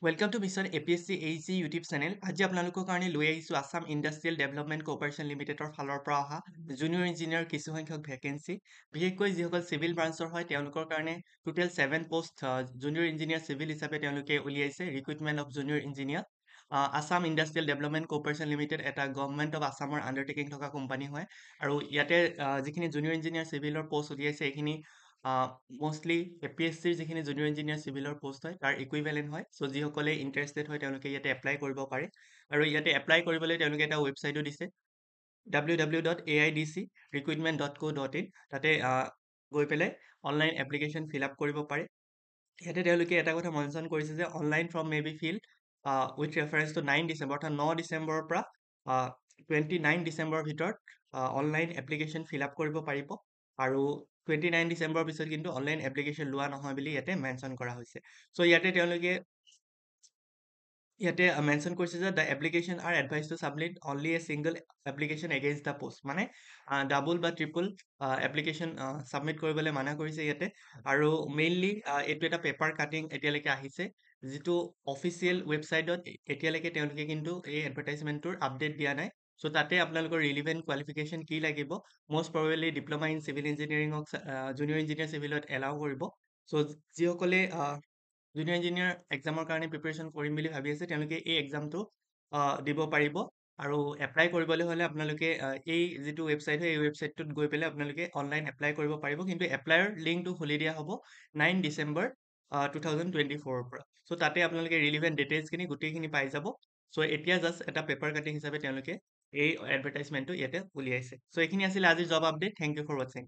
Welcome to mission APSC AEC YouTube channel. আজি আপোনালোকৰ কাৰণে লৈ আহিছোঁ আছাম ইণ্ডাষ্ট্ৰিয়েল ডেভেলপমেণ্ট কৰ্পৰেশ্যন লিমিটেডৰ ফালৰ পৰা অহা জুনিয়ৰ ইঞ্জিনিয়াৰ কিছুসংখ্যক ভেকেঞ্চি। বিশেষকৈ যিসকল চিভিল ব্ৰাঞ্চৰ হয় তেওঁলোকৰ কাৰণে total 7 post junior engineer civil হিচাপে তেওঁলোকে উলিয়াইছে recruitment of junior engineer. Assam industrial development corporation limited এটা গভৰ্ণমেণ্ট অফ আছামৰ আণ্ডাৰটেকিং থকা কোম্পানী হয় আৰু ইয়াতে যিখিনি জুনিয়ৰ ইঞ্জিনিয়াৰ চিভিলৰ পোষ্ট উলিয়াইছে এইখিনি মষ্টলি APSCৰ যিখিনি জুনিয়ৰ ইঞ্জিনিয়াৰ চিভিলৰ পোষ্ট হয় তাৰ ইকুইভেলেণ্ট হয়। চ' যিসকলে ইণ্টাৰেষ্টেড হয় তেওঁলোকে ইয়াতে এপ্লাই কৰিব পাৰে আৰু ইয়াতে এপ্লাই কৰিবলৈ তেওঁলোকে এটা ৱেবছাইটো দিছে www.aidcrecruitment.co.in। তাতে গৈ পেলাই অনলাইন এপ্লিকেশ্যন ফিল আপ কৰিব পাৰে। ইয়াতে তেওঁলোকে এটা কথা মেনশ্যন কৰিছে যে online form may be fill with reference two 9 December অৰ্থাৎ 9 ডিচেম্বৰৰ পৰা 29 ডিচেম্বৰৰ ভিতৰত অনলাইন এপ্লিকেশ্যন ফিল আপ কৰিব পাৰিব আৰু 29 ডিচেম্বৰৰ পিছত কিন্তু অনলাইন এপ্লিকেশ্যন লোৱা নহয় বুলি ইয়াতে মেনশ্যন কৰা হৈছে। চ' ইয়াতে মেনশ্যন কৰিছে যে the application are advised to submit only a single application against the post, মানে ডাবল বা ট্ৰিপল এপ্লিকেশ্যন ছাবমিট কৰিবলৈ মানা কৰিছে ইয়াতে। আৰু মেইনলি এইটো এটা পেপাৰ কাটিং এতিয়ালৈকে আহিছে, যিটো অফিচিয়েল ৱেবছাইটত এতিয়ালৈকে তেওঁলোকে কিন্তু এই এডভাৰটাইজমেণ্টটোৰ আপডেট দিয়া নাই। চ' তাতে আপোনালোকৰ ৰিলিভেণ্ট কোৱালিফিকেশ্যন কি লাগিব, most probably diploma in civil ইঞ্জিনিয়াৰিঙক জুনিয়ৰ ইঞ্জিনিয়াৰ চিভিলত এলাউ কৰিব। চ' যিসকলে জুনিয়ৰ ইঞ্জিনিয়াৰ এক্সামৰ কাৰণে প্ৰিপেৰেশ্যন কৰিম বুলি ভাবি আছে তেওঁলোকে এই এক্সামটো দিব পাৰিব। আৰু এপ্লাই কৰিবলৈ হ'লে আপোনালোকে এই যিটো ৱেবছাইট হয় এই ৱেবছাইটটোত গৈ পেলাই আপোনালোকে অনলাইন এপ্লাই কৰিব পাৰিব, কিন্তু এপ্লাইৰ লিংকটো খুলি দিয়া হ'ব 9 ডিচেম্বৰ 2024ৰ পৰা। চ' তাতে আপোনালোকে ৰিলিভেণ্ট ডিটেইলছখিনি গোটেইখিনি পাই যাব। চ' এতিয়া জাষ্ট এটা পেপাৰ কাটিং হিচাপে তেওঁলোকে এই এডভাৰটাইজমেণ্টটো ইয়াতে উলিয়াইছে। চ' এইখিনি আছিলে আজিৰ job update. Thank you for ৱাচিং।